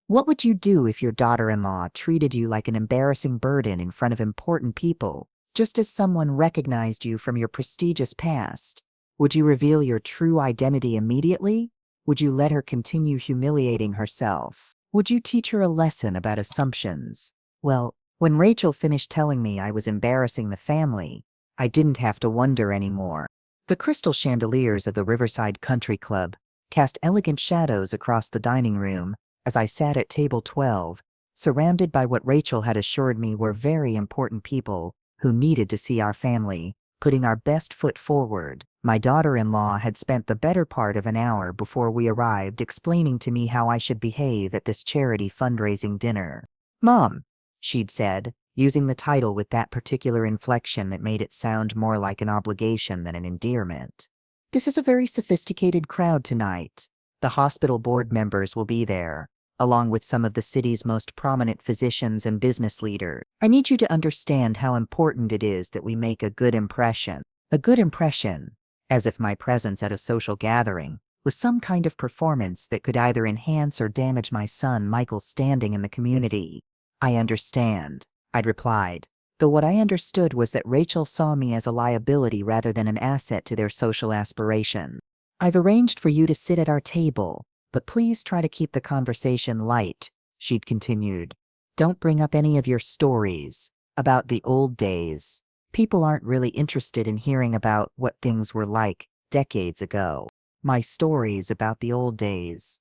What would you do if your daughter-in-law treated you like an embarrassing burden in front of important people, just as someone recognized you from your prestigious past? Would you reveal your true identity immediately? Would you let her continue humiliating herself? Would you teach her a lesson about assumptions? Well, when Rachel finished telling me I was embarrassing the family, I didn't have to wonder anymore. The crystal chandeliers of the Riverside Country Club cast elegant shadows across the dining room as I sat at table 12, surrounded by what Rachel had assured me were very important people who needed to see our family, putting our best foot forward. My daughter-in-law had spent the better part of an hour before we arrived explaining to me how I should behave at this charity fundraising dinner. "Mom," she'd said, using the title with that particular inflection that made it sound more like an obligation than an endearment. "This is a very sophisticated crowd tonight. The hospital board members will be there, along with some of the city's most prominent physicians and business leaders. I need you to understand how important it is that we make a good impression." A good impression, as if my presence at a social gathering was some kind of performance that could either enhance or damage my son Michael's standing in the community. "I understand," I'd replied, though what I understood was that Rachel saw me as a liability rather than an asset to their social aspiration. "I've arranged for you to sit at our table, but please try to keep the conversation light," she'd continued. "Don't bring up any of your stories about the old days. People aren't really interested in hearing about what things were like decades ago." My stories about the old days.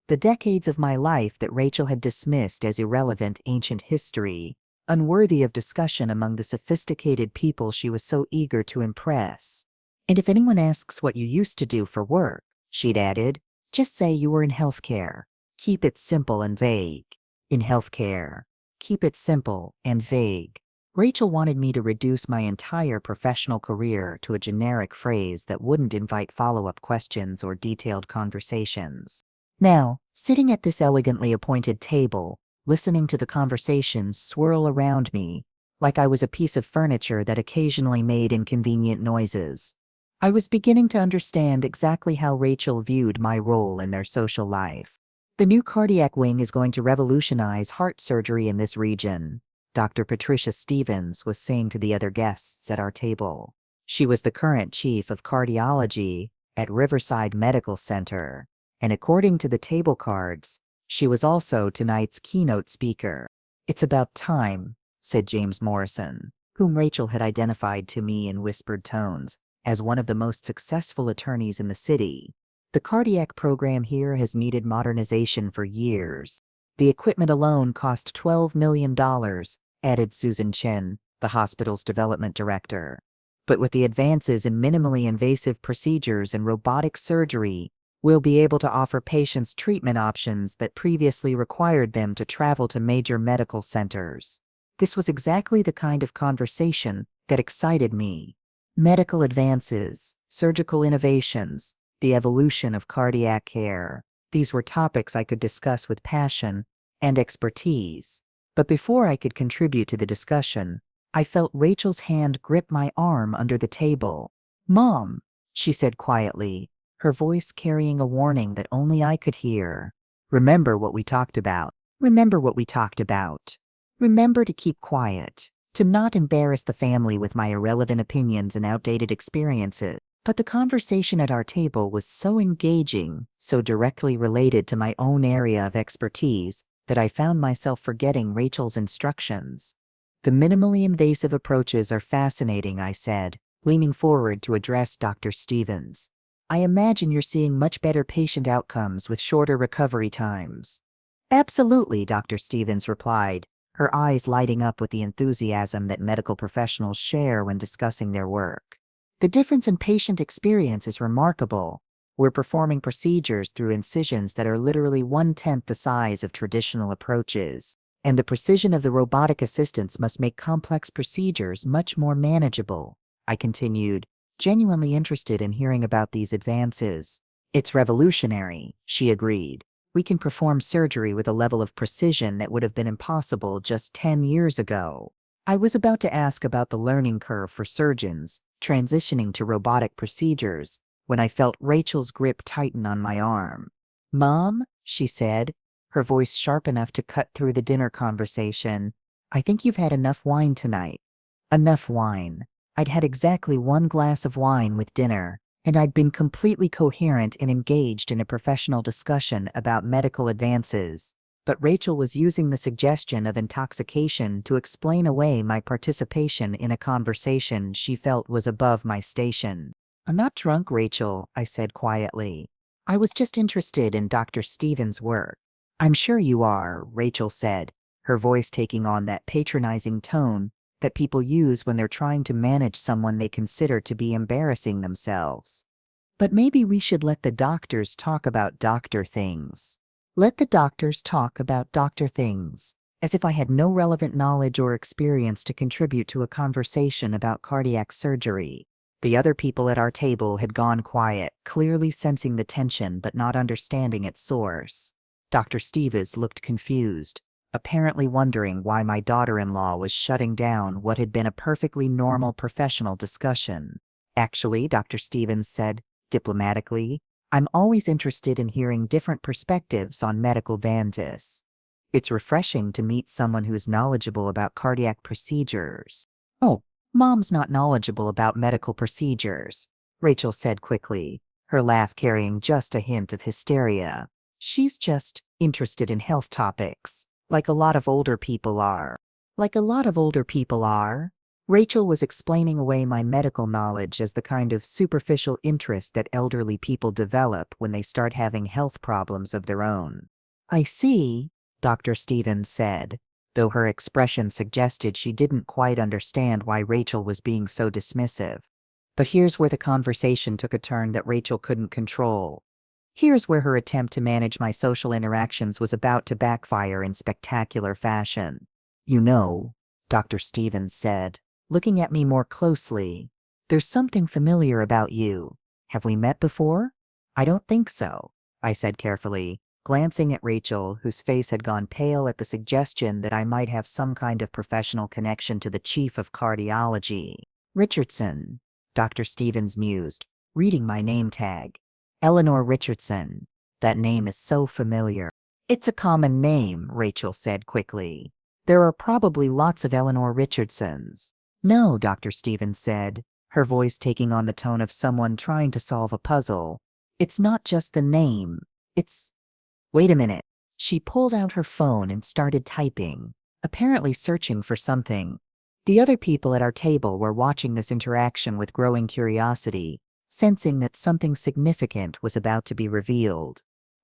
The decades of my life that Rachel had dismissed as irrelevant ancient history, unworthy of discussion among the sophisticated people she was so eager to impress. "And if anyone asks what you used to do for work," she'd added, "just say you were in healthcare. Keep it simple and vague." In healthcare. Keep it simple and vague. Rachel wanted me to reduce my entire professional career to a generic phrase that wouldn't invite follow-up questions or detailed conversations. Now, sitting at this elegantly appointed table, listening to the conversations swirl around me, like I was a piece of furniture that occasionally made inconvenient noises, I was beginning to understand exactly how Rachel viewed my role in their social life. "The new cardiac wing is going to revolutionize heart surgery in this region," Dr. Patricia Stevens was saying to the other guests at our table. She was the current chief of cardiology at Riverside Medical Center, and according to the table cards, she was also tonight's keynote speaker. "It's about time," said James Morrison, whom Rachel had identified to me in whispered tones as one of the most successful attorneys in the city. "The cardiac program here has needed modernization for years. The equipment alone cost $12 million, added Susan Chen, the hospital's development director. But with the advances in minimally invasive procedures and robotic surgery, we'll be able to offer patients treatment options that previously required them to travel to major medical centers." This was exactly the kind of conversation that excited me. Medical advances, surgical innovations, the evolution of cardiac care. These were topics I could discuss with passion and expertise. But before I could contribute to the discussion, I felt Rachel's hand grip my arm under the table. "Mom," she said quietly, her voice carrying a warning that only I could hear. "Remember what we talked about. Remember what we talked about. Remember to keep quiet, to not embarrass the family with my irrelevant opinions and outdated experiences." But the conversation at our table was so engaging, so directly related to my own area of expertise, that I found myself forgetting Rachel's instructions. "The minimally invasive approaches are fascinating," I said, leaning forward to address Dr. Stevens. "I imagine you're seeing much better patient outcomes with shorter recovery times." "Absolutely," Dr. Stevens replied, her eyes lighting up with the enthusiasm that medical professionals share when discussing their work. "The difference in patient experience is remarkable. We're performing procedures through incisions that are literally 1/10 the size of traditional approaches, and the precision of the robotic assistants must make complex procedures much more manageable," I continued, genuinely interested in hearing about these advances. "It's revolutionary," she agreed. "We can perform surgery with a level of precision that would have been impossible just 10 years ago." I was about to ask about the learning curve for surgeons transitioning to robotic procedures when I felt Rachel's grip tighten on my arm. "Mom," she said, her voice sharp enough to cut through the dinner conversation. "I think you've had enough wine tonight." Enough wine. I'd had exactly 1 glass of wine with dinner, and I'd been completely coherent and engaged in a professional discussion about medical advances. But Rachel was using the suggestion of intoxication to explain away my participation in a conversation she felt was above my station. "I'm not drunk, Rachel," I said quietly. "I was just interested in Dr. Stevens' work." "I'm sure you are," Rachel said, her voice taking on that patronizing tone that people use when they're trying to manage someone they consider to be embarrassing themselves. "But maybe we should let the doctors talk about doctor things." Let the doctors talk about doctor things, as if I had no relevant knowledge or experience to contribute to a conversation about cardiac surgery. The other people at our table had gone quiet, clearly sensing the tension but not understanding its source. Dr. Stevens looked confused, apparently wondering why my daughter-in-law was shutting down what had been a perfectly normal professional discussion. "Actually," Dr. Stevens said, diplomatically, "I'm always interested in hearing different perspectives on medical advances. It's refreshing to meet someone who's knowledgeable about cardiac procedures." "Oh, Mom's not knowledgeable about medical procedures," Rachel said quickly, her laugh carrying just a hint of hysteria. "She's just interested in health topics, like a lot of older people are." "Like a lot of older people are?" Rachel was explaining away my medical knowledge as the kind of superficial interest that elderly people develop when they start having health problems of their own. "I see," Dr. Stevens said, though her expression suggested she didn't quite understand why Rachel was being so dismissive. But here's where the conversation took a turn that Rachel couldn't control. Here's where her attempt to manage my social interactions was about to backfire in spectacular fashion. "You know," Dr. Stevens said, looking at me more closely, "there's something familiar about you. Have we met before?" "I don't think so," I said carefully, glancing at Rachel, whose face had gone pale at the suggestion that I might have some kind of professional connection to the chief of cardiology. "Richardson," Dr. Stevens mused, reading my name tag. "Eleanor Richardson. That name is so familiar." "It's a common name," Rachel said quickly. "There are probably lots of Eleanor Richardsons." "No," Dr. Stevens said, her voice taking on the tone of someone trying to solve a puzzle. "It's not just the name. It's... Wait a minute." She pulled out her phone and started typing, apparently searching for something. The other people at our table were watching this interaction with growing curiosity, sensing that something significant was about to be revealed.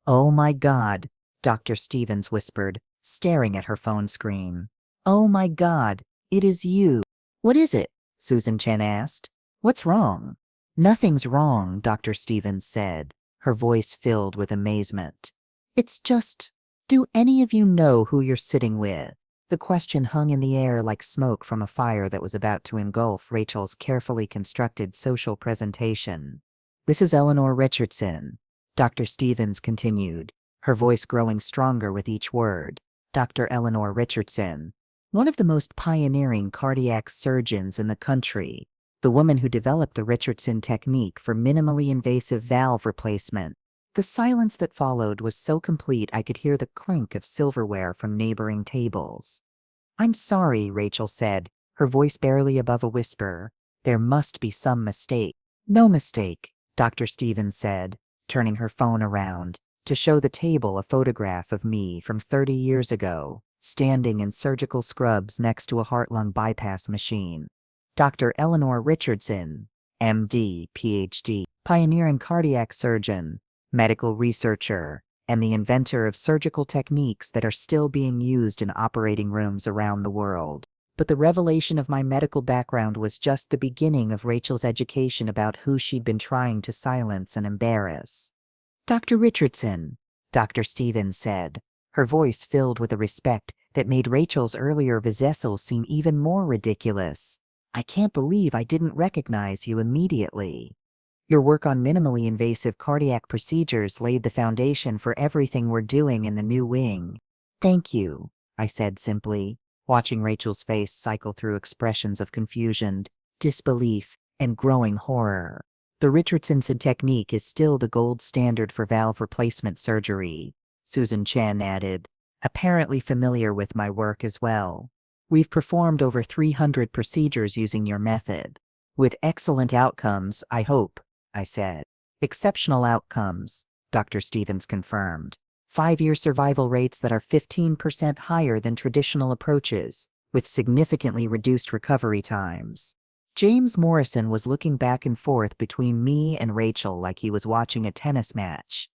"Oh my God," Dr. Stevens whispered, staring at her phone screen. "Oh my God, it is you." "What is it?" Susan Chen asked. "What's wrong?" "Nothing's wrong," Dr. Stevens said, her voice filled with amazement. "It's just, do any of you know who you're sitting with?" The question hung in the air like smoke from a fire that was about to engulf Rachel's carefully constructed social presentation. "This is Eleanor Richardson," Dr. Stevens continued, her voice growing stronger with each word. "Dr. Eleanor Richardson, one of the most pioneering cardiac surgeons in the country, the woman who developed the Richardson Technique for minimally invasive valve replacement." The silence that followed was so complete I could hear the clink of silverware from neighboring tables. "I'm sorry," Rachel said, her voice barely above a whisper. "There must be some mistake." "No mistake," Dr. Stevens said, turning her phone around to show the table a photograph of me from 30 years ago, standing in surgical scrubs next to a heart-lung bypass machine. "Dr. Eleanor Richardson, MD, PhD, pioneering cardiac surgeon, medical researcher, and the inventor of surgical techniques that are still being used in operating rooms around the world." But the revelation of my medical background was just the beginning of Rachel's education about who she'd been trying to silence and embarrass. "Dr. Richardson," Dr. Stevens said, her voice filled with a respect that made Rachel's earlier viscel seem even more ridiculous. "I can't believe I didn't recognize you immediately. Your work on minimally invasive cardiac procedures laid the foundation for everything we're doing in the new wing." "Thank you," I said simply, watching Rachel's face cycle through expressions of confusion, disbelief, and growing horror. "The Richardson technique is still the gold standard for valve replacement surgery. Susan Chen added, apparently familiar with my work as well. We've performed over 300 procedures using your method. With excellent outcomes, I hope, I said. Exceptional outcomes, Dr. Stevens confirmed. 5-year survival rates that are 15% higher than traditional approaches, with significantly reduced recovery times. James Morrison was looking back and forth between me and Rachel like he was watching a tennis match.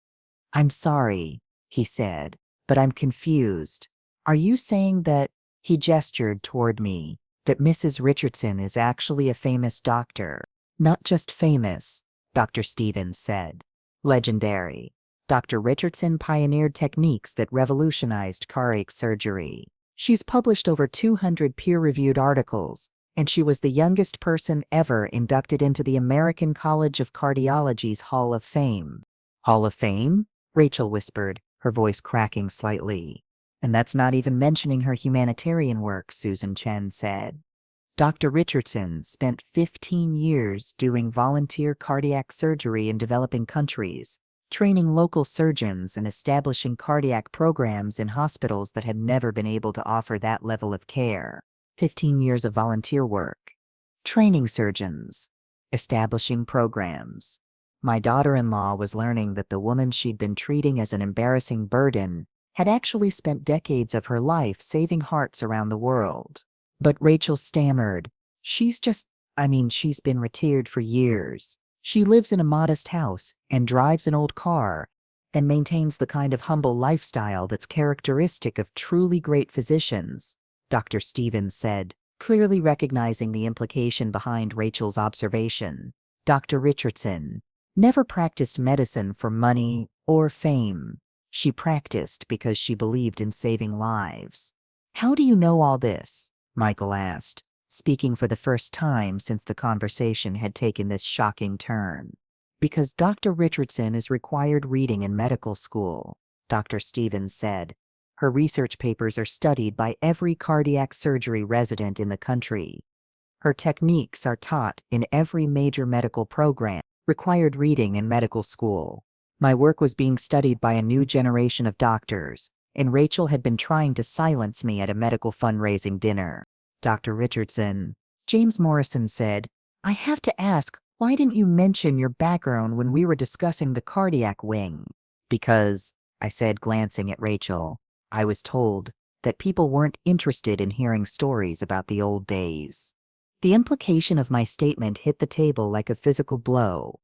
I'm sorry, he said, but I'm confused. Are you saying that, he gestured toward me, that Mrs. Richardson is actually a famous doctor? Not just famous, Dr. Stevens said. Legendary. Dr. Richardson pioneered techniques that revolutionized cardiac surgery. She's published over 200 peer-reviewed articles, and she was the youngest person ever inducted into the American College of Cardiology's Hall of Fame. Hall of Fame? Rachel whispered, her voice cracking slightly. And that's not even mentioning her humanitarian work, Susan Chen said. Dr. Richardson spent 15 years doing volunteer cardiac surgery in developing countries, training local surgeons and establishing cardiac programs in hospitals that had never been able to offer that level of care. 15 years of volunteer work. Training surgeons. Establishing programs. My daughter-in-law was learning that the woman she'd been treating as an embarrassing burden had actually spent decades of her life saving hearts around the world. But Rachel stammered, she's been retired for years. She lives in a modest house and drives an old car and maintains the kind of humble lifestyle that's characteristic of truly great physicians, Dr. Stevens said, clearly recognizing the implication behind Rachel's observation. Dr. Richardson never practiced medicine for money or fame. She practiced because she believed in saving lives. How do you know all this? Michael asked, speaking for the first time since the conversation had taken this shocking turn. Because Dr. Richardson is required reading in medical school, Dr. Stevens said. Her research papers are studied by every cardiac surgery resident in the country. Her techniques are taught in every major medical program, required reading in medical school. My work was being studied by a new generation of doctors, and Rachel had been trying to silence me at a medical fundraising dinner. Dr. Richardson, James Morrison said, I have to ask, why didn't you mention your background when we were discussing the cardiac wing? Because, I said, glancing at Rachel, I was told that people weren't interested in hearing stories about the old days. The implication of my statement hit the table like a physical blow.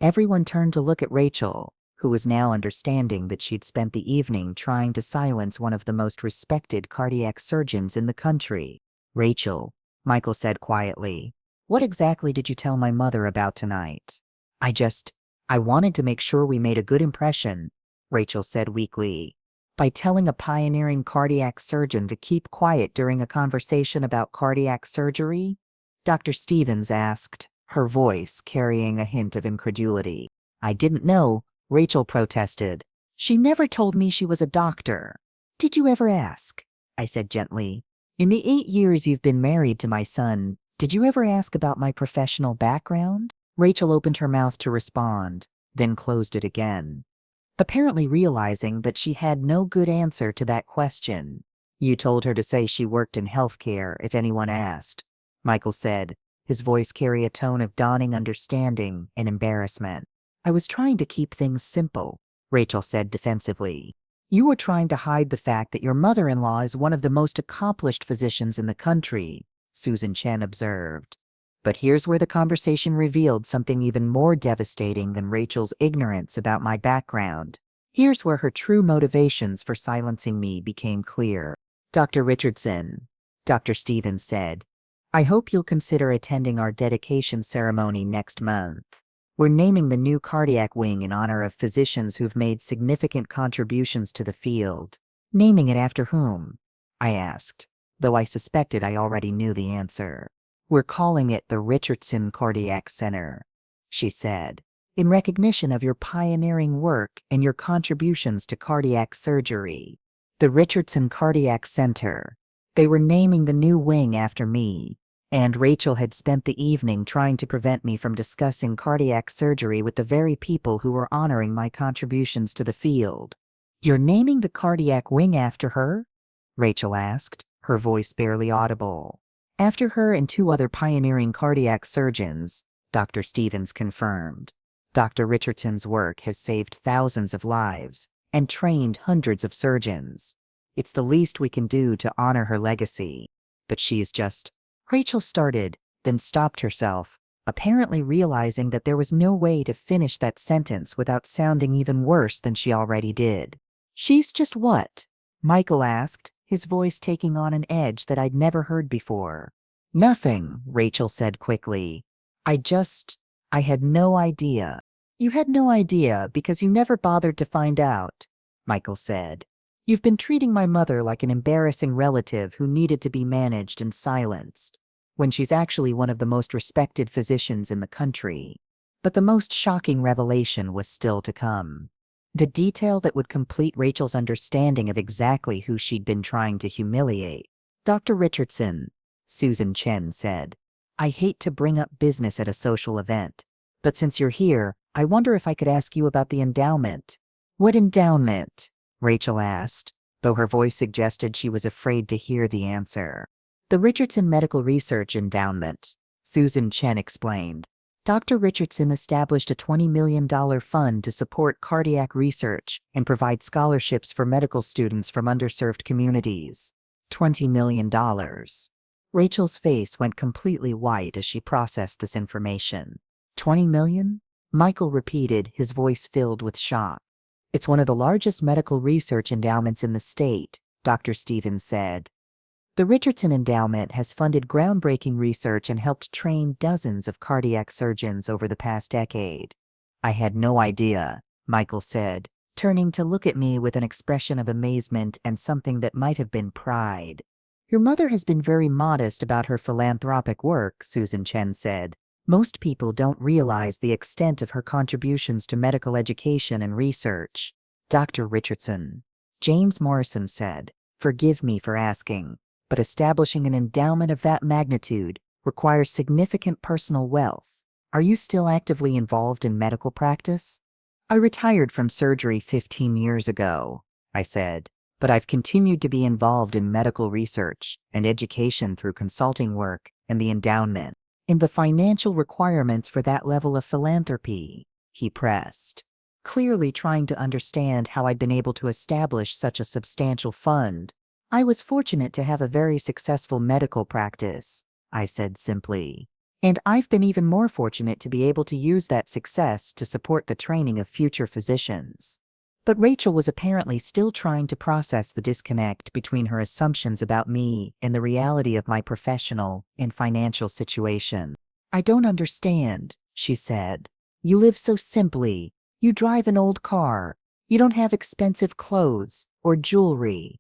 Everyone turned to look at Rachel, who was now understanding that she'd spent the evening trying to silence one of the most respected cardiac surgeons in the country. Rachel, Michael said quietly, what exactly did you tell my mother about tonight? I wanted to make sure we made a good impression, Rachel said weakly. By telling a pioneering cardiac surgeon to keep quiet during a conversation about cardiac surgery? Dr. Stevens asked, her voice carrying a hint of incredulity. I didn't know, Rachel protested. She never told me she was a doctor. Did you ever ask? I said gently. In the 8 years you've been married to my son, did you ever ask about my professional background? Rachel opened her mouth to respond, then closed it again, apparently realizing that she had no good answer to that question. You told her to say she worked in healthcare if anyone asked, Michael said, his voice carrying a tone of dawning understanding and embarrassment. I was trying to keep things simple, Rachel said defensively. You were trying to hide the fact that your mother-in-law is one of the most accomplished physicians in the country, Susan Chen observed. But here's where the conversation revealed something even more devastating than Rachel's ignorance about my background. Here's where her true motivations for silencing me became clear. Dr. Richardson, Dr. Stevens said, I hope you'll consider attending our dedication ceremony next month. We're naming the new cardiac wing in honor of physicians who've made significant contributions to the field. Naming it after whom? I asked, though I suspected I already knew the answer. We're calling it the Richardson Cardiac Center, she said, in recognition of your pioneering work and your contributions to cardiac surgery. The Richardson Cardiac Center. They were naming the new wing after me. And Rachel had spent the evening trying to prevent me from discussing cardiac surgery with the very people who were honoring my contributions to the field. You're naming the cardiac wing after her? Rachel asked, her voice barely audible. After her and 2 other pioneering cardiac surgeons, Dr. Stevens confirmed. Dr. Richardson's work has saved thousands of lives and trained hundreds of surgeons. It's the least we can do to honor her legacy. But she's just... Rachel started, then stopped herself, apparently realizing that there was no way to finish that sentence without sounding even worse than she already did. She's just what? Michael asked, his voice taking on an edge that I'd never heard before. Nothing, Rachel said quickly. I had no idea. You had no idea because you never bothered to find out, Michael said. You've been treating my mother like an embarrassing relative who needed to be managed and silenced, when she's actually one of the most respected physicians in the country. But the most shocking revelation was still to come. The detail that would complete Rachel's understanding of exactly who she'd been trying to humiliate. Dr. Richardson, Susan Chen said, I hate to bring up business at a social event, but since you're here, I wonder if I could ask you about the endowment. What endowment? Rachel asked, though her voice suggested she was afraid to hear the answer. The Richardson Medical Research Endowment, Susan Chen explained. Dr. Richardson established a $20 million fund to support cardiac research and provide scholarships for medical students from underserved communities. $20 million. Rachel's face went completely white as she processed this information. 20 million? Michael repeated, his voice filled with shock. It's one of the largest medical research endowments in the state, Dr. Stevens said. The Richardson Endowment has funded groundbreaking research and helped train dozens of cardiac surgeons over the past decade. I had no idea, Michael said, turning to look at me with an expression of amazement and something that might have been pride. Your mother has been very modest about her philanthropic work, Susan Chen said. Most people don't realize the extent of her contributions to medical education and research. Dr. Richardson. James Morrison said, forgive me for asking, but establishing an endowment of that magnitude requires significant personal wealth. Are you still actively involved in medical practice? I retired from surgery 15 years ago, I said, but I've continued to be involved in medical research and education through consulting work and the endowment. And the financial requirements for that level of philanthropy, he pressed, clearly trying to understand how I'd been able to establish such a substantial fund. I was fortunate to have a very successful medical practice, I said simply. And I've been even more fortunate to be able to use that success to support the training of future physicians. But Rachel was apparently still trying to process the disconnect between her assumptions about me and the reality of my professional and financial situation. I don't understand, she said. You live so simply. You drive an old car. You don't have expensive clothes or jewelry.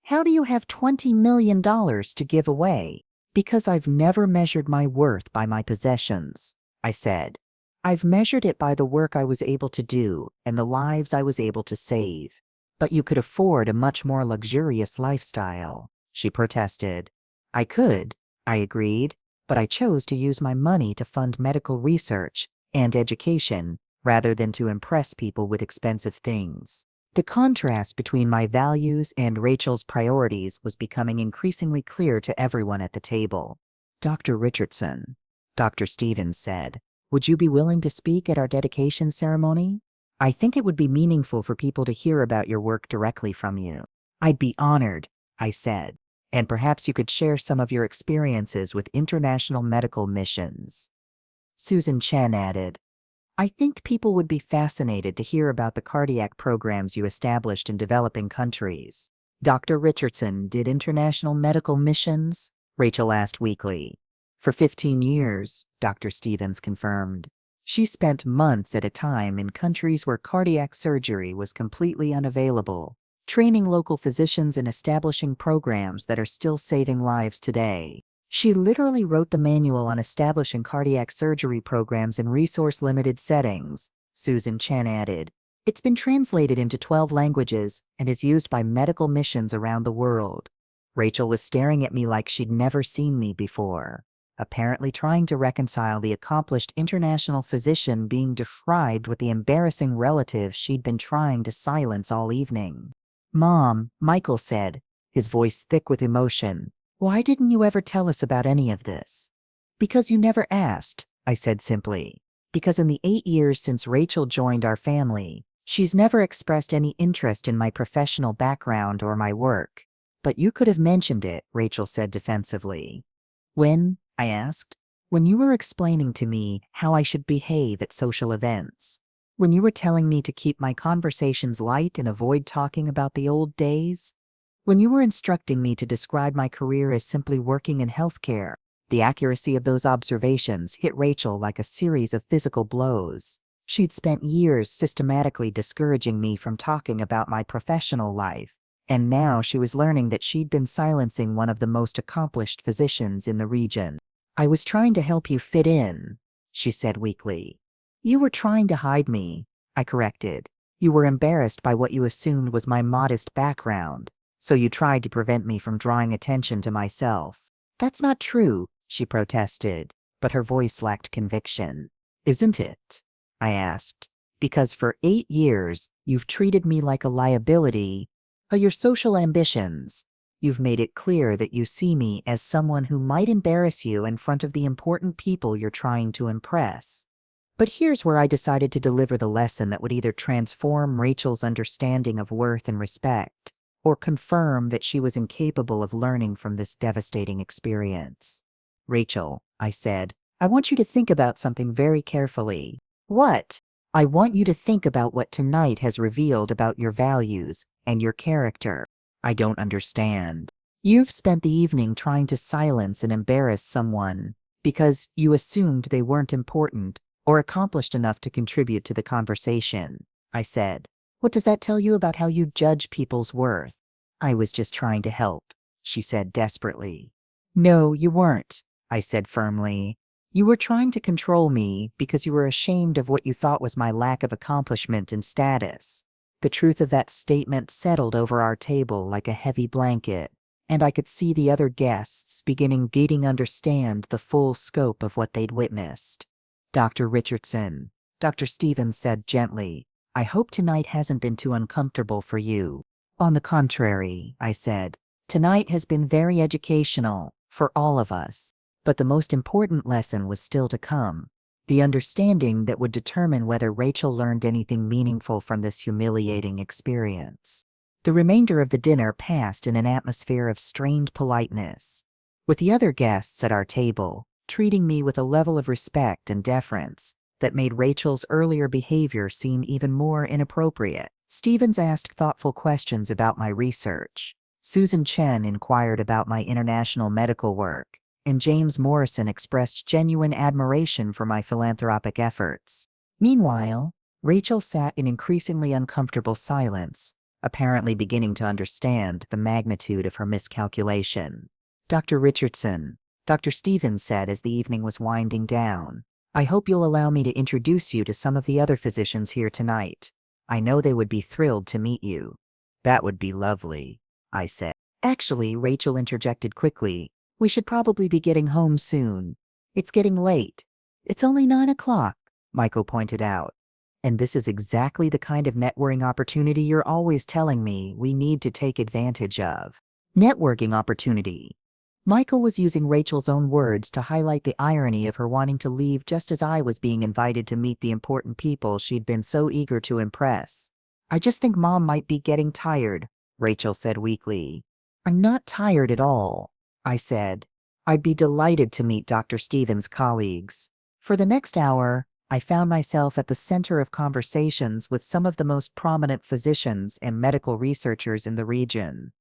How do you have $20 million to give away? Because I've never measured my worth by my possessions, I said. I've measured it by the work I was able to do and the lives I was able to save. But you could afford a much more luxurious lifestyle, she protested. I could, I agreed, but I chose to use my money to fund medical research and education rather than to impress people with expensive things. The contrast between my values and Rachel's priorities was becoming increasingly clear to everyone at the table. Dr. Richardson, Dr. Stevens said, would you be willing to speak at our dedication ceremony? I think it would be meaningful for people to hear about your work directly from you. I'd be honored, I said, and perhaps you could share some of your experiences with international medical missions. Susan Chen added, I think people would be fascinated to hear about the cardiac programs you established in developing countries. Dr. Richardson did international medical missions? Rachel asked weakly. For 15 years, Dr. Stevens confirmed. She spent months at a time in countries where cardiac surgery was completely unavailable, training local physicians and establishing programs that are still saving lives today. She literally wrote the manual on establishing cardiac surgery programs in resource-limited settings, Susan Chen added. It's been translated into 12 languages and is used by medical missions around the world. Rachel was staring at me like she'd never seen me before. apparently trying to reconcile the accomplished international physician being defied with the embarrassing relative she'd been trying to silence all evening. "Mom," Michael said, his voice thick with emotion, "why didn't you ever tell us about any of this?" "Because you never asked," I said simply. "Because in the 8 years since Rachel joined our family, she's never expressed any interest in my professional background or my work." "But you could have mentioned it," Rachel said defensively. "When?" I asked. "When you were explaining to me how I should behave at social events. When you were telling me to keep my conversations light and avoid talking about the old days. When you were instructing me to describe my career as simply working in healthcare." The accuracy of those observations hit Rachel like a series of physical blows. She'd spent years systematically discouraging me from talking about my professional life, and now she was learning that she'd been silencing one of the most accomplished physicians in the region. "I was trying to help you fit in," she said weakly. "You were trying to hide me," I corrected. "You were embarrassed by what you assumed was my modest background, so you tried to prevent me from drawing attention to myself." "That's not true," she protested, but her voice lacked conviction. "Isn't it?" I asked. "Because for 8 years, you've treated me like a liability of your social ambitions. You've made it clear that you see me as someone who might embarrass you in front of the important people you're trying to impress." But here's where I decided to deliver the lesson that would either transform Rachel's understanding of worth and respect, or confirm that she was incapable of learning from this devastating experience. "Rachel," I said, "I want you to think about something very carefully." "What?" "I want you to think about what tonight has revealed about your values and your character." "I don't understand." "You've spent the evening trying to silence and embarrass someone because you assumed they weren't important or accomplished enough to contribute to the conversation," I said. "What does that tell you about how you judge people's worth?" "I was just trying to help," she said desperately. "No, you weren't," I said firmly. "You were trying to control me because you were ashamed of what you thought was my lack of accomplishment and status." The truth of that statement settled over our table like a heavy blanket, and I could see the other guests beginning to understand the full scope of what they'd witnessed. "Dr. Richardson," Dr. Stevens said gently, "I hope tonight hasn't been too uncomfortable for you." "On the contrary," I said, "tonight has been very educational for all of us. But the most important lesson was still to come. The understanding that would determine whether Rachel learned anything meaningful from this humiliating experience." The remainder of the dinner passed in an atmosphere of strained politeness, with the other guests at our table treating me with a level of respect and deference that made Rachel's earlier behavior seem even more inappropriate. Stevens asked thoughtful questions about my research. Susan Chen inquired about my international medical work, and James Morrison expressed genuine admiration for my philanthropic efforts. Meanwhile, Rachel sat in increasingly uncomfortable silence, apparently beginning to understand the magnitude of her miscalculation. "Dr. Richardson," Dr. Stevens said as the evening was winding down, "I hope you'll allow me to introduce you to some of the other physicians here tonight. I know they would be thrilled to meet you." "That would be lovely," I said. "Actually," Rachel interjected quickly, "we should probably be getting home soon. It's getting late." "It's only 9 o'clock, Michael pointed out. "And this is exactly the kind of networking opportunity you're always telling me we need to take advantage of." Networking opportunity. Michael was using Rachel's own words to highlight the irony of her wanting to leave just as I was being invited to meet the important people she'd been so eager to impress. "I just think Mom might be getting tired," Rachel said weakly. "I'm not tired at all," I said. "I'd be delighted to meet Dr. Stevens' colleagues." For the next hour, I found myself at the center of conversations with some of the most prominent physicians and medical researchers in the region.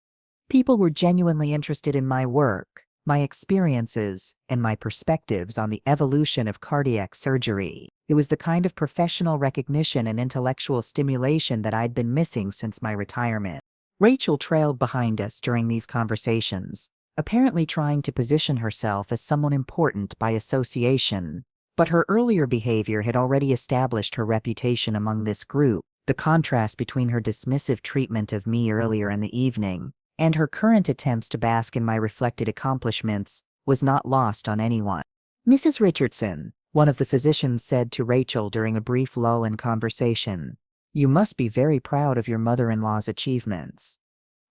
People were genuinely interested in my work, my experiences, and my perspectives on the evolution of cardiac surgery. It was the kind of professional recognition and intellectual stimulation that I'd been missing since my retirement. Rachel trailed behind us during these conversations, apparently trying to position herself as someone important by association. But her earlier behavior had already established her reputation among this group. The contrast between her dismissive treatment of me earlier in the evening and her current attempts to bask in my reflected accomplishments was not lost on anyone. "Mrs. Richardson," one of the physicians said to Rachel during a brief lull in conversation, "you must be very proud of your mother-in-law's achievements."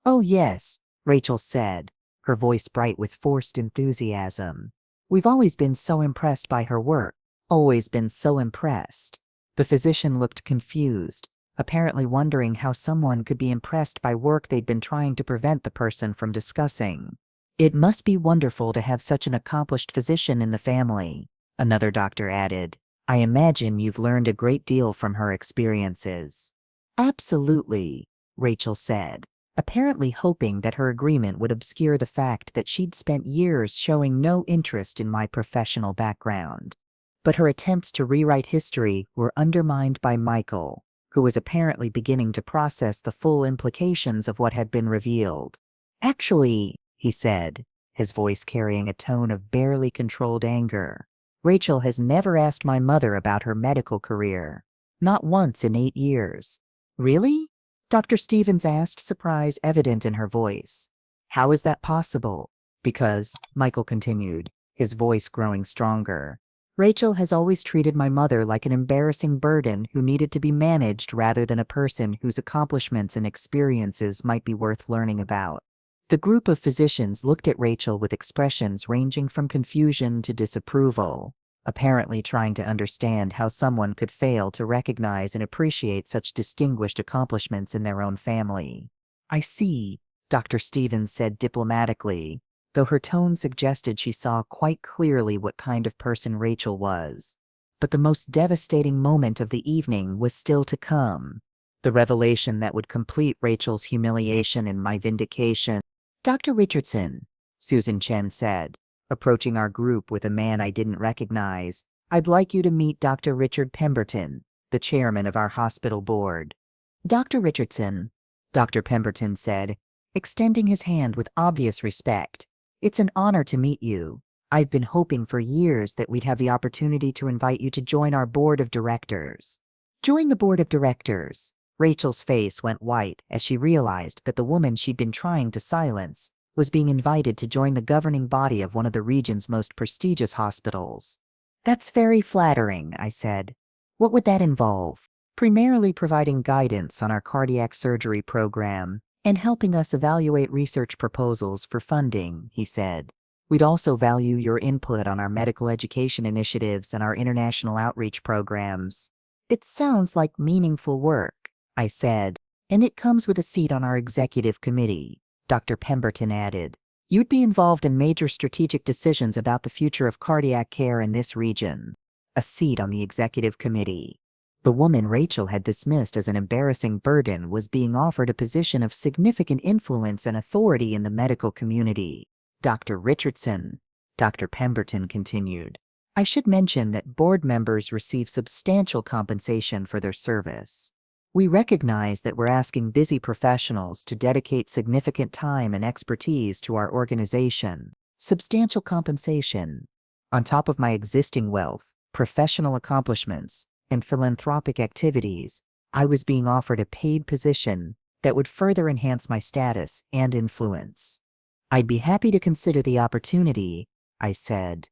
"Oh yes," Rachel said, her voice bright with forced enthusiasm. "We've always been so impressed by her work. Always been so impressed." The physician looked confused, apparently wondering how someone could be impressed by work they'd been trying to prevent the person from discussing. "It must be wonderful to have such an accomplished physician in the family," another doctor added. "I imagine you've learned a great deal from her experiences." "Absolutely," Rachel said, apparently hoping that her agreement would obscure the fact that she'd spent years showing no interest in my professional background. But her attempts to rewrite history were undermined by Michael, who was apparently beginning to process the full implications of what had been revealed. "Actually," he said, his voice carrying a tone of barely controlled anger, "Rachel has never asked my mother about her medical career. Not once in 8 years." "Really?" Dr. Stevens asked, surprise evident in her voice. "How is that possible?" "Because," Michael continued, his voice growing stronger, "Rachel has always treated my mother like an embarrassing burden who needed to be managed rather than a person whose accomplishments and experiences might be worth learning about." The group of physicians looked at Rachel with expressions ranging from confusion to disapproval, apparently trying to understand how someone could fail to recognize and appreciate such distinguished accomplishments in their own family. "I see," Dr. Stevens said diplomatically, though her tone suggested she saw quite clearly what kind of person Rachel was. But the most devastating moment of the evening was still to come, the revelation that would complete Rachel's humiliation and my vindication. "Dr. Richardson," Susan Chen said, approaching our group with a man I didn't recognize, "I'd like you to meet Dr. Richard Pemberton, the chairman of our hospital board." "Dr. Richardson," Dr. Pemberton said, extending his hand with obvious respect, "it's an honor to meet you. I've been hoping for years that we'd have the opportunity to invite you to join our board of directors." "Join the board of directors?" Rachel's face went white as she realized that the woman she'd been trying to silence was being invited to join the governing body of one of the region's most prestigious hospitals. "That's very flattering," I said. "What would that involve?" "Primarily providing guidance on our cardiac surgery program and helping us evaluate research proposals for funding," he said. "We'd also value your input on our medical education initiatives and our international outreach programs." "It sounds like meaningful work," I said, "and it comes with a seat on our executive committee," Dr. Pemberton added. "You'd be involved in major strategic decisions about the future of cardiac care in this region." A seat on the executive committee. The woman Rachel had dismissed as an embarrassing burden was being offered a position of significant influence and authority in the medical community. "Dr. Richardson," Dr. Pemberton continued, "I should mention that board members receive substantial compensation for their service. We recognize that we're asking busy professionals to dedicate significant time and expertise to our organization. Substantial compensation. On top of my existing wealth, professional accomplishments, and philanthropic activities, I was being offered a paid position that would further enhance my status and influence. I'd be happy to consider the opportunity," I said.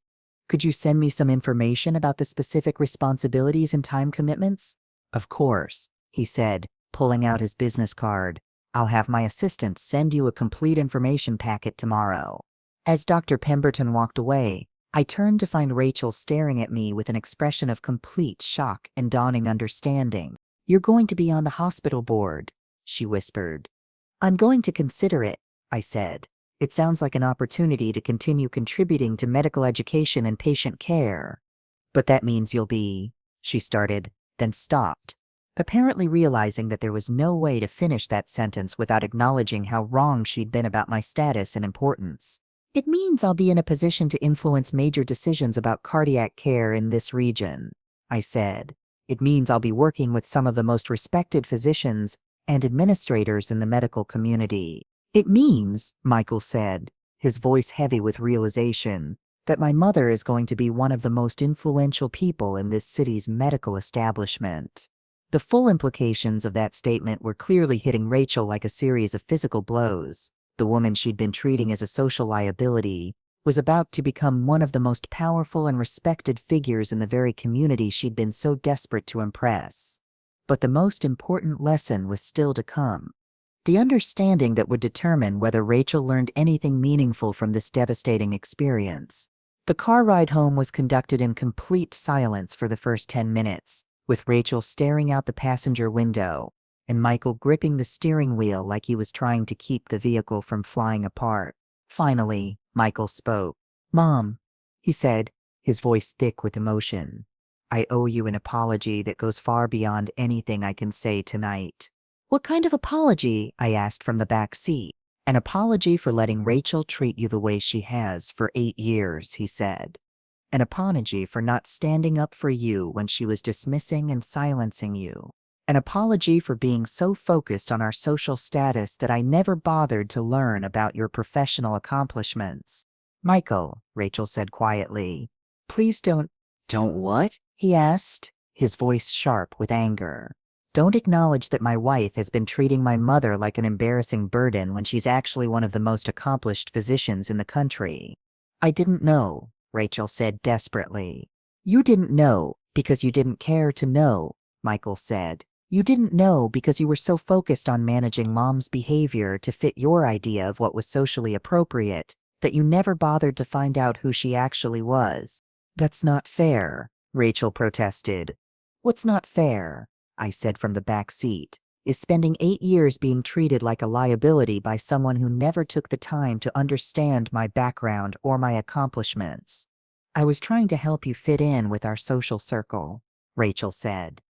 "Could you send me some information about the specific responsibilities and time commitments?" "Of course," he said, pulling out his business card. "I'll have my assistant send you a complete information packet tomorrow." As Dr. Pemberton walked away, I turned to find Rachel staring at me with an expression of complete shock and dawning understanding. "You're going to be on the hospital board," she whispered. "I'm going to consider it," I said. "It sounds like an opportunity to continue contributing to medical education and patient care." "But that means you'll be," she started, then stopped, apparently realizing that there was no way to finish that sentence without acknowledging how wrong she'd been about my status and importance. "It means I'll be in a position to influence major decisions about cardiac care in this region," I said. "It means I'll be working with some of the most respected physicians and administrators in the medical community. It means," Michael said, his voice heavy with realization, "that my mother is going to be one of the most influential people in this city's medical establishment." The full implications of that statement were clearly hitting Rachel like a series of physical blows. The woman she'd been treating as a social liability was about to become one of the most powerful and respected figures in the very community she'd been so desperate to impress. But the most important lesson was still to come. The understanding that would determine whether Rachel learned anything meaningful from this devastating experience. The car ride home was conducted in complete silence for the first 10 minutes, with Rachel staring out the passenger window and Michael gripping the steering wheel like he was trying to keep the vehicle from flying apart. Finally, Michael spoke. "Mom," he said, his voice thick with emotion. "I owe you an apology that goes far beyond anything I can say tonight." "What kind of apology?" I asked from the back seat. "An apology for letting Rachel treat you the way she has for 8 years," he said. "An apology for not standing up for you when she was dismissing and silencing you. An apology for being so focused on our social status that I never bothered to learn about your professional accomplishments." "Michael," Rachel said quietly, "please don't—" "Don't what?" he asked, his voice sharp with anger. "Don't acknowledge that my wife has been treating my mother like an embarrassing burden when she's actually one of the most accomplished physicians in the country." "I didn't know," Rachel said desperately. "You didn't know because you didn't care to know," Michael said. "You didn't know because you were so focused on managing Mom's behavior to fit your idea of what was socially appropriate that you never bothered to find out who she actually was." "That's not fair," Rachel protested. "What's not fair?" I said from the back seat, "is spending 8 years being treated like a liability by someone who never took the time to understand my background or my accomplishments." "I was trying to help you fit in with our social circle," Rachel said.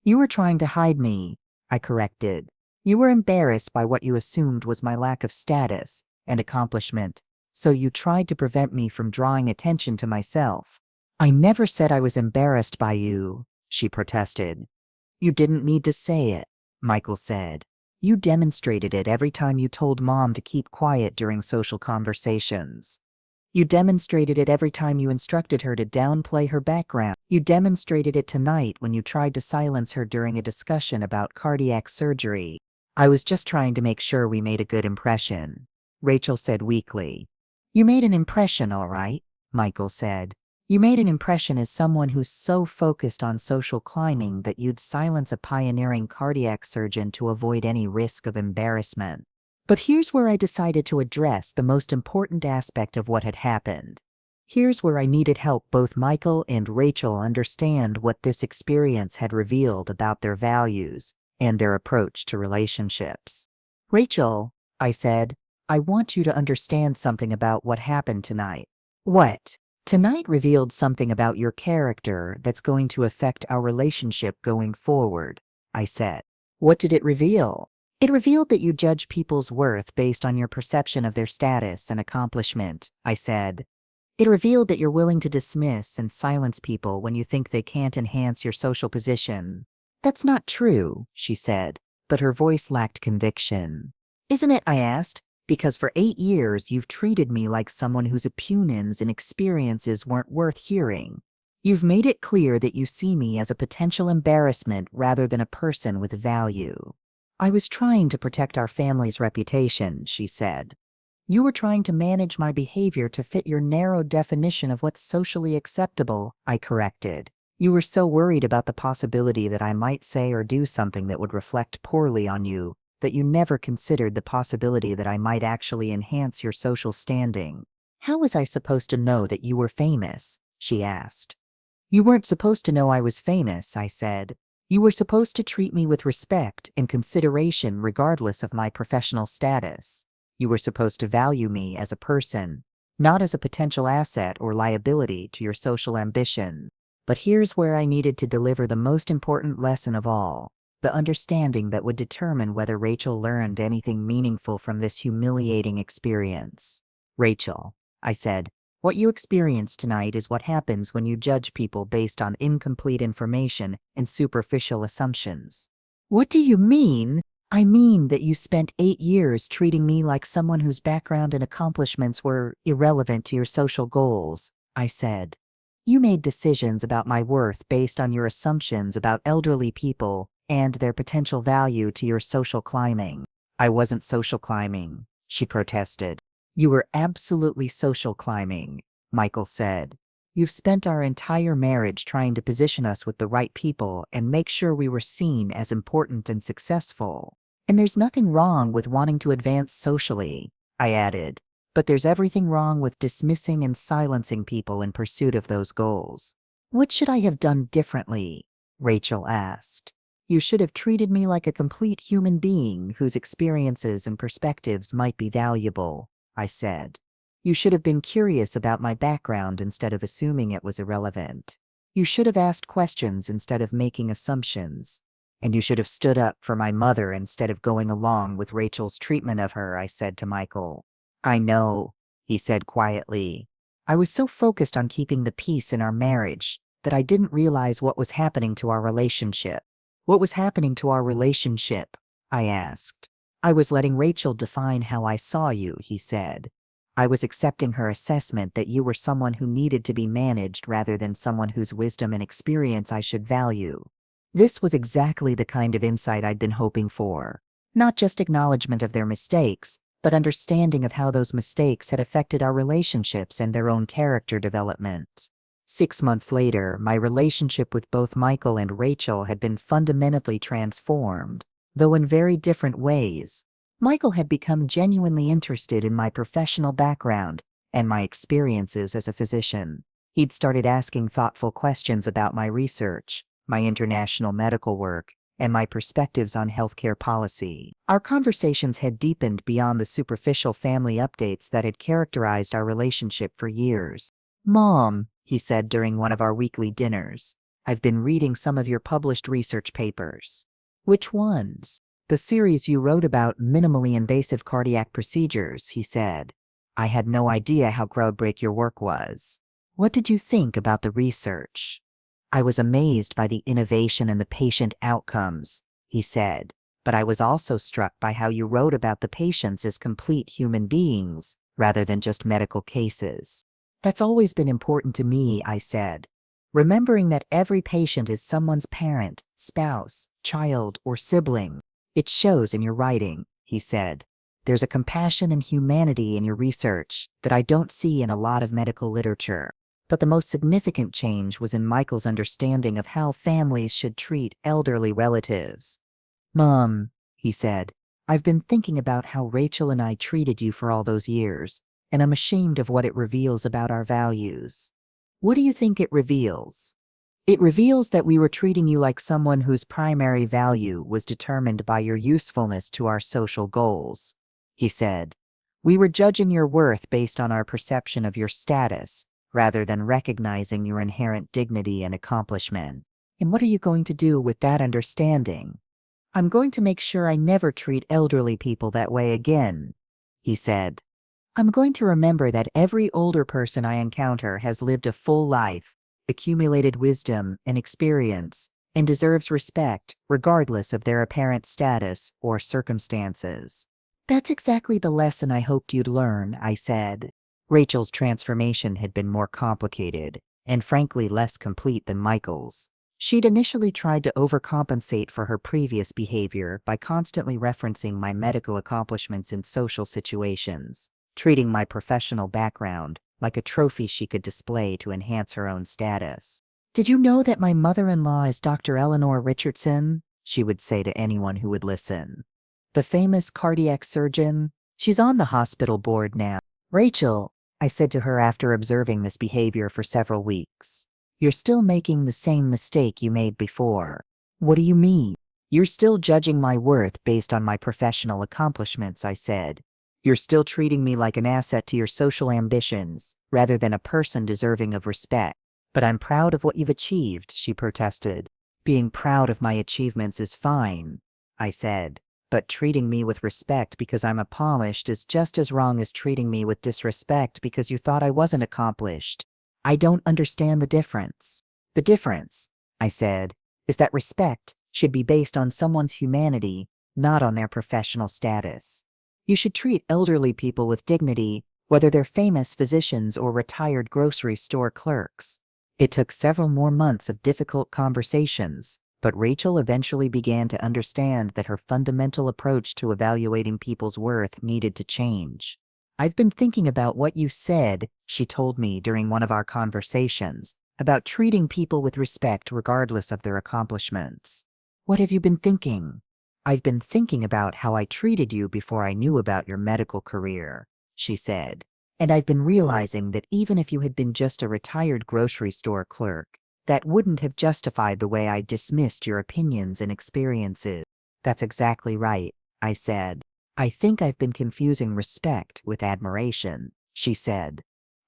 "You were trying to hide me," I corrected. "You were embarrassed by what you assumed was my lack of status and accomplishment, so you tried to prevent me from drawing attention to myself." "I never said I was embarrassed by you," she protested. "You didn't need to say it," Michael said. "You demonstrated it every time you told Mom to keep quiet during social conversations. You demonstrated it every time you instructed her to downplay her background. You demonstrated it tonight when you tried to silence her during a discussion about cardiac surgery." "I was just trying to make sure we made a good impression," Rachel said weakly. "You made an impression, all right," Michael said. "You made an impression as someone who's so focused on social climbing that you'd silence a pioneering cardiac surgeon to avoid any risk of embarrassment. But here's where I decided to address the most important aspect of what had happened. Here's where I needed help both Michael and Rachel understand what this experience had revealed about their values and their approach to relationships. "Rachel," I said, "I want you to understand something about what happened tonight." "What?" "Tonight revealed something about your character that's going to affect our relationship going forward," I said. "What did it reveal?" "It revealed that you judge people's worth based on your perception of their status and accomplishment," I said. "It revealed that you're willing to dismiss and silence people when you think they can't enhance your social position." "That's not true," she said, but her voice lacked conviction. "Isn't it?" I asked. "Because for 8 years you've treated me like someone whose opinions and experiences weren't worth hearing. You've made it clear that you see me as a potential embarrassment rather than a person with value." "I was trying to protect our family's reputation," she said. "You were trying to manage my behavior to fit your narrow definition of what's socially acceptable," I corrected. "You were so worried about the possibility that I might say or do something that would reflect poorly on you that you never considered the possibility that I might actually enhance your social standing." "How was I supposed to know that you were famous?" she asked. "You weren't supposed to know I was famous," I said. "You were supposed to treat me with respect and consideration regardless of my professional status. You were supposed to value me as a person, not as a potential asset or liability to your social ambition." But here's where I needed to deliver the most important lesson of all, the understanding that would determine whether Rachel learned anything meaningful from this humiliating experience. "Rachel," I said, "what you experienced tonight is what happens when you judge people based on incomplete information and superficial assumptions." "What do you mean?" "I mean that you spent 8 years treating me like someone whose background and accomplishments were irrelevant to your social goals," I said. "You made decisions about my worth based on your assumptions about elderly people and their potential value to your social climbing." "I wasn't social climbing," she protested. You were absolutely social climbing, Michael said. You've spent our entire marriage trying to position us with the right people and make sure we were seen as important and successful. And there's nothing wrong with wanting to advance socially, I added, but there's everything wrong with dismissing and silencing people in pursuit of those goals. What should I have done differently? Rachel asked. You should have treated me like a complete human being whose experiences and perspectives might be valuable, I said. You should have been curious about my background instead of assuming it was irrelevant. You should have asked questions instead of making assumptions. And you should have stood up for my mother instead of going along with Rachel's treatment of her, I said to Michael. I know, he said quietly. I was so focused on keeping the peace in our marriage that I didn't realize what was happening to our relationship. What was happening to our relationship? I asked. I was letting Rachel define how I saw you, he said. I was accepting her assessment that you were someone who needed to be managed rather than someone whose wisdom and experience I should value. This was exactly the kind of insight I'd been hoping for. Not just acknowledgement of their mistakes, but understanding of how those mistakes had affected our relationships and their own character development. 6 months later, my relationship with both Michael and Rachel had been fundamentally transformed, though in very different ways. Michael had become genuinely interested in my professional background and my experiences as a physician. He'd started asking thoughtful questions about my research, my international medical work, and my perspectives on healthcare policy. Our conversations had deepened beyond the superficial family updates that had characterized our relationship for years. Mom, he said during one of our weekly dinners, I've been reading some of your published research papers. Which ones? The series you wrote about minimally invasive cardiac procedures, he said. I had no idea how groundbreaking your work was. What did you think about the research? I was amazed by the innovation and the patient outcomes, he said, but I was also struck by how you wrote about the patients as complete human beings, rather than just medical cases. That's always been important to me, I said. Remembering that every patient is someone's parent, spouse, child, or sibling. It shows in your writing, he said. There's a compassion and humanity in your research that I don't see in a lot of medical literature. But the most significant change was in Michael's understanding of how families should treat elderly relatives. Mom, he said, I've been thinking about how Rachel and I treated you for all those years, and I'm ashamed of what it reveals about our values. What do you think it reveals? It reveals that we were treating you like someone whose primary value was determined by your usefulness to our social goals, he said. We were judging your worth based on our perception of your status, rather than recognizing your inherent dignity and accomplishment. And what are you going to do with that understanding? I'm going to make sure I never treat elderly people that way again, he said. I'm going to remember that every older person I encounter has lived a full life, accumulated wisdom and experience, and deserves respect regardless of their apparent status or circumstances. That's exactly the lesson I hoped you'd learn, I said. Rachel's transformation had been more complicated, and frankly less complete than Michael's. She'd initially tried to overcompensate for her previous behavior by constantly referencing my medical accomplishments in social situations, treating my professional background like a trophy she could display to enhance her own status. Did you know that my mother-in-law is Dr. Eleanor Richardson? She would say to anyone who would listen. The famous cardiac surgeon? She's on the hospital board now. Rachel, I said to her after observing this behavior for several weeks, you're still making the same mistake you made before. What do you mean? You're still judging my worth based on my professional accomplishments, I said. You're still treating me like an asset to your social ambitions, rather than a person deserving of respect. But I'm proud of what you've achieved, she protested. Being proud of my achievements is fine, I said. But treating me with respect because I'm accomplished is just as wrong as treating me with disrespect because you thought I wasn't accomplished. I don't understand the difference. The difference, I said, is that respect should be based on someone's humanity, not on their professional status. You should treat elderly people with dignity, whether they're famous physicians or retired grocery store clerks. It took several more months of difficult conversations, but Rachel eventually began to understand that her fundamental approach to evaluating people's worth needed to change. I've been thinking about what you said, she told me during one of our conversations, about treating people with respect regardless of their accomplishments. What have you been thinking? I've been thinking about how I treated you before I knew about your medical career, she said. And I've been realizing that even if you had been just a retired grocery store clerk, that wouldn't have justified the way I dismissed your opinions and experiences. That's exactly right, I said. I think I've been confusing respect with admiration, she said.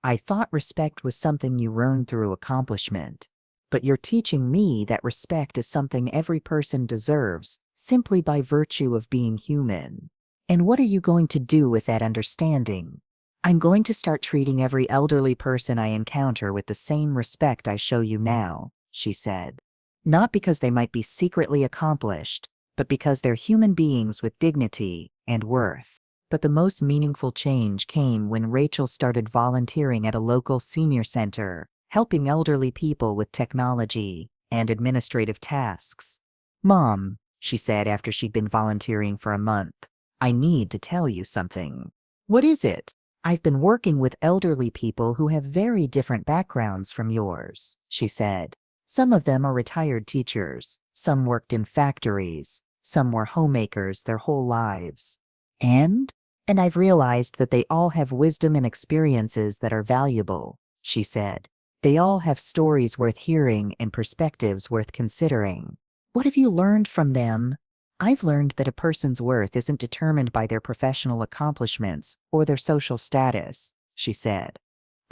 I thought respect was something you earn through accomplishment. But you're teaching me that respect is something every person deserves, simply by virtue of being human. And what are you going to do with that understanding? I'm going to start treating every elderly person I encounter with the same respect I show you now, she said. Not because they might be secretly accomplished, but because they're human beings with dignity and worth. But the most meaningful change came when Rachel started volunteering at a local senior center, helping elderly people with technology and administrative tasks. Mom, she said after she'd been volunteering for a month, I need to tell you something. What is it? I've been working with elderly people who have very different backgrounds from yours, she said. Some of them are retired teachers, some worked in factories, some were homemakers their whole lives. And I've realized that they all have wisdom and experiences that are valuable, she said. They all have stories worth hearing and perspectives worth considering. What have you learned from them? I've learned that a person's worth isn't determined by their professional accomplishments or their social status, she said.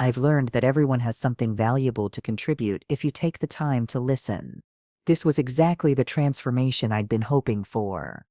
I've learned that everyone has something valuable to contribute if you take the time to listen. This was exactly the transformation I'd been hoping for.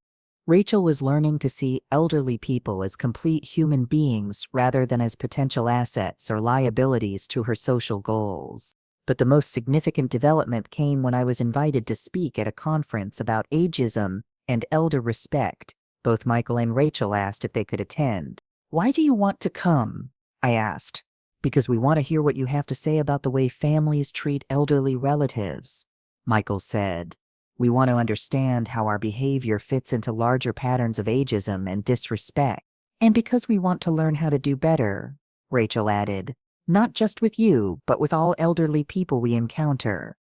Rachel was learning to see elderly people as complete human beings rather than as potential assets or liabilities to her social goals. But the most significant development came when I was invited to speak at a conference about ageism and elder respect. Both Michael and Rachel asked if they could attend. Why do you want to come? I asked. Because we want to hear what you have to say about the way families treat elderly relatives, Michael said. We want to understand how our behavior fits into larger patterns of ageism and disrespect. And because we want to learn how to do better, Rachel added. Not just with you, but with all elderly people we encounter.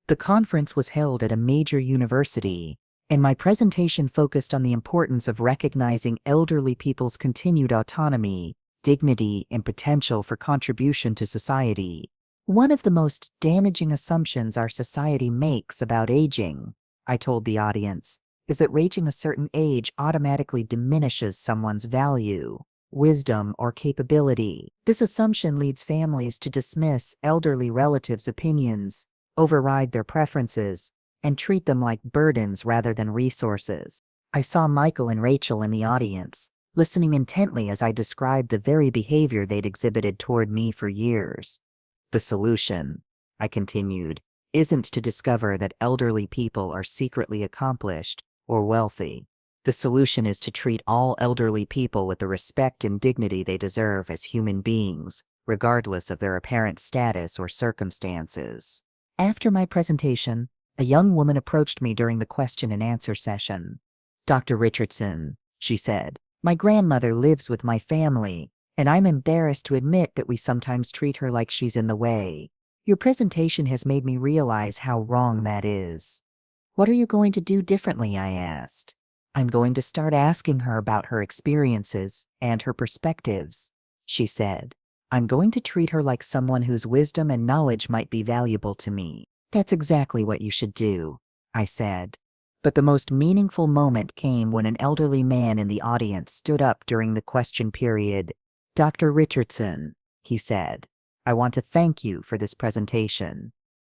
The conference was held at a major university, and my presentation focused on the importance of recognizing elderly people's continued autonomy, dignity, and potential for contribution to society. One of the most damaging assumptions our society makes about aging, I told the audience, is that reaching a certain age automatically diminishes someone's value, wisdom, or capability. This assumption leads families to dismiss elderly relatives' opinions, override their preferences, and treat them like burdens rather than resources. I saw Michael and Rachel in the audience, listening intently as I described the very behavior they'd exhibited toward me for years. The solution, I continued, isn't to discover that elderly people are secretly accomplished or wealthy. The solution is to treat all elderly people with the respect and dignity they deserve as human beings, regardless of their apparent status or circumstances. After my presentation, a young woman approached me during the question and answer session. Dr. Richardson, she said, my grandmother lives with my family, and I'm embarrassed to admit that we sometimes treat her like she's in the way. Your presentation has made me realize how wrong that is. What are you going to do differently? I asked. I'm going to start asking her about her experiences and her perspectives, she said. I'm going to treat her like someone whose wisdom and knowledge might be valuable to me. That's exactly what you should do, I said. But the most meaningful moment came when an elderly man in the audience stood up during the question period. Dr. Richardson, he said, I want to thank you for this presentation.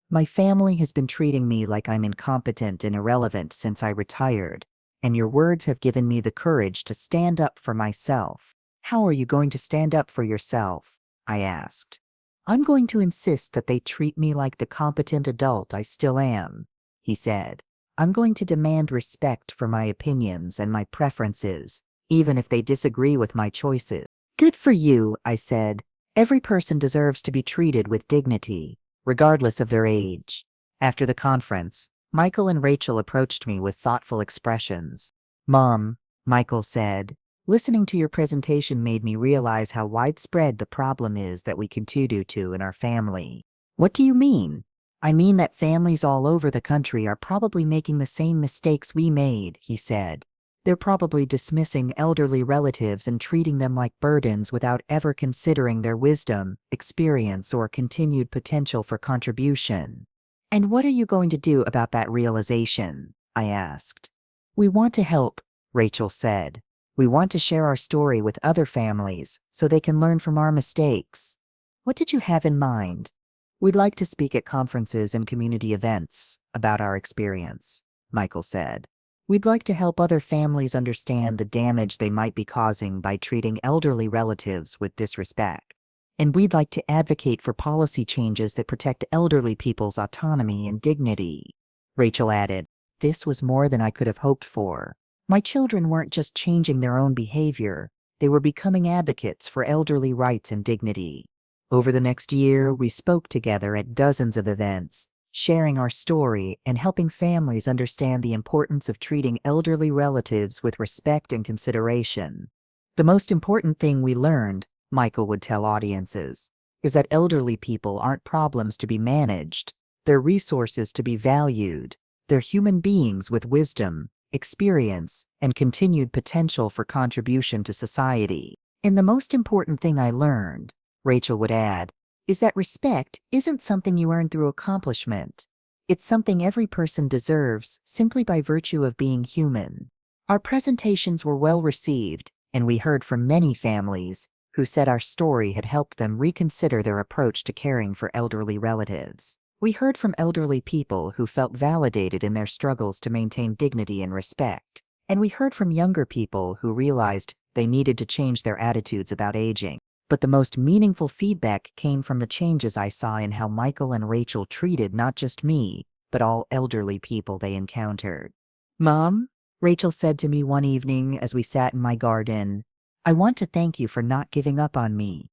My family has been treating me like I'm incompetent and irrelevant since I retired, and your words have given me the courage to stand up for myself. How are you going to stand up for yourself? I asked. I'm going to insist that they treat me like the competent adult I still am, he said. I'm going to demand respect for my opinions and my preferences, even if they disagree with my choices. Good for you, I said. Every person deserves to be treated with dignity, regardless of their age. After the conference, Michael and Rachel approached me with thoughtful expressions. Mom, Michael said, Listening to your presentation made me realize how widespread the problem is that we continue to in our family. What do you mean? I mean that families all over the country are probably making the same mistakes we made, he said. They're probably dismissing elderly relatives and treating them like burdens without ever considering their wisdom, experience, or continued potential for contribution. And what are you going to do about that realization? I asked. We want to help, Rachel said. We want to share our story with other families so they can learn from our mistakes. What did you have in mind? We'd like to speak at conferences and community events about our experience, Michael said. We'd like to help other families understand the damage they might be causing by treating elderly relatives with disrespect. And we'd like to advocate for policy changes that protect elderly people's autonomy and dignity. Rachel added, this was more than I could have hoped for. My children weren't just changing their own behavior, they were becoming advocates for elderly rights and dignity. Over the next year, we spoke together at dozens of events, sharing our story and helping families understand the importance of treating elderly relatives with respect and consideration. The most important thing we learned, Michael would tell audiences, is that elderly people aren't problems to be managed, they're resources to be valued. They're human beings with wisdom, experience, and continued potential for contribution to society. And the most important thing I learned, Rachel would add, is that respect isn't something you earn through accomplishment. It's something every person deserves simply by virtue of being human. Our presentations were well received, and we heard from many families who said our story had helped them reconsider their approach to caring for elderly relatives. We heard from elderly people who felt validated in their struggles to maintain dignity and respect. And we heard from younger people who realized they needed to change their attitudes about aging. But the most meaningful feedback came from the changes I saw in how Michael and Rachel treated not just me, but all elderly people they encountered. Mom, Rachel said to me one evening as we sat in my garden, I want to thank you for not giving up on me.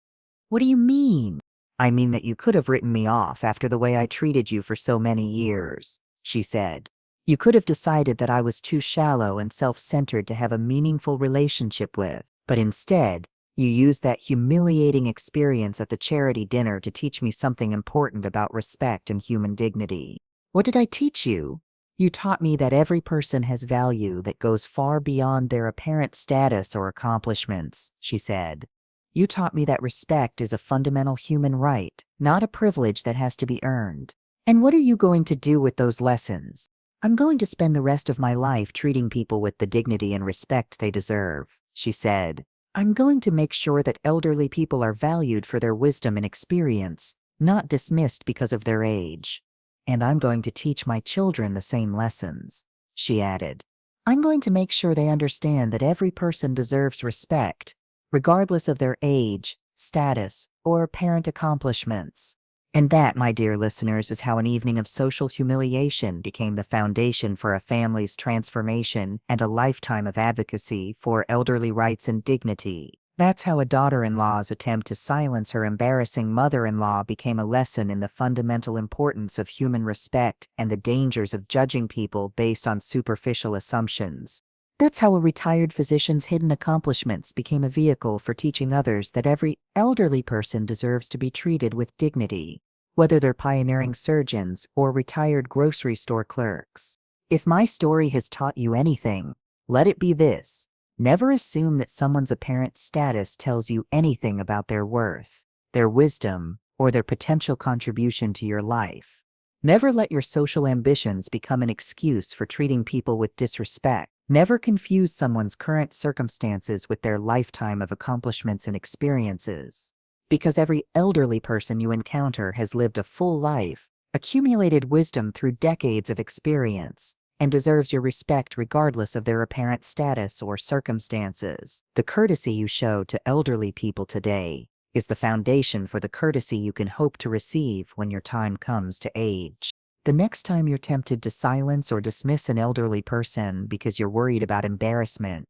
What do you mean? I mean that you could have written me off after the way I treated you for so many years, she said. You could have decided that I was too shallow and self-centered to have a meaningful relationship with, but instead, you used that humiliating experience at the charity dinner to teach me something important about respect and human dignity. What did I teach you? You taught me that every person has value that goes far beyond their apparent status or accomplishments, she said. You taught me that respect is a fundamental human right, not a privilege that has to be earned. And what are you going to do with those lessons? I'm going to spend the rest of my life treating people with the dignity and respect they deserve, she said. I'm going to make sure that elderly people are valued for their wisdom and experience, not dismissed because of their age. And I'm going to teach my children the same lessons, she added. I'm going to make sure they understand that every person deserves respect, regardless of their age, status, or apparent accomplishments. And that, my dear listeners, is how an evening of social humiliation became the foundation for a family's transformation and a lifetime of advocacy for elderly rights and dignity. That's how a daughter-in-law's attempt to silence her embarrassing mother-in-law became a lesson in the fundamental importance of human respect and the dangers of judging people based on superficial assumptions. That's how a retired physician's hidden accomplishments became a vehicle for teaching others that every elderly person deserves to be treated with dignity, whether they're pioneering surgeons or retired grocery store clerks. If my story has taught you anything, let it be this. Never assume that someone's apparent status tells you anything about their worth, their wisdom, or their potential contribution to your life. Never let your social ambitions become an excuse for treating people with disrespect. Never confuse someone's current circumstances with their lifetime of accomplishments and experiences. Because every elderly person you encounter has lived a full life, accumulated wisdom through decades of experience, and deserves your respect regardless of their apparent status or circumstances. The courtesy you show to elderly people today is the foundation for the courtesy you can hope to receive when your time comes to age. The next time you're tempted to silence or dismiss an elderly person because you're worried about embarrassment,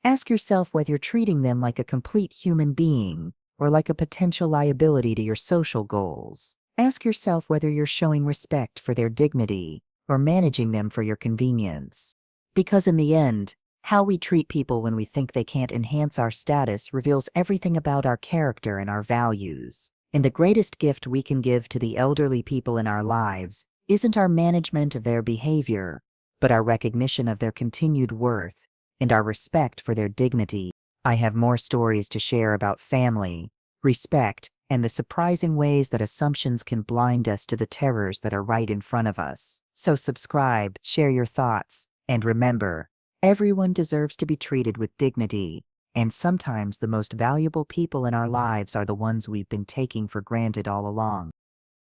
ask yourself whether you're treating them like a complete human being or like a potential liability to your social goals. Ask yourself whether you're showing respect for their dignity or managing them for your convenience. Because in the end, How we treat people when we think they can't enhance our status reveals everything about our character and our values. And the greatest gift we can give to the elderly people in our lives isn't our management of their behavior, but our recognition of their continued worth and our respect for their dignity. I have more stories to share about family, respect, and the surprising ways that assumptions can blind us to the terrors that are right in front of us. So subscribe, share your thoughts, and remember, everyone deserves to be treated with dignity, and sometimes the most valuable people in our lives are the ones we've been taking for granted all along.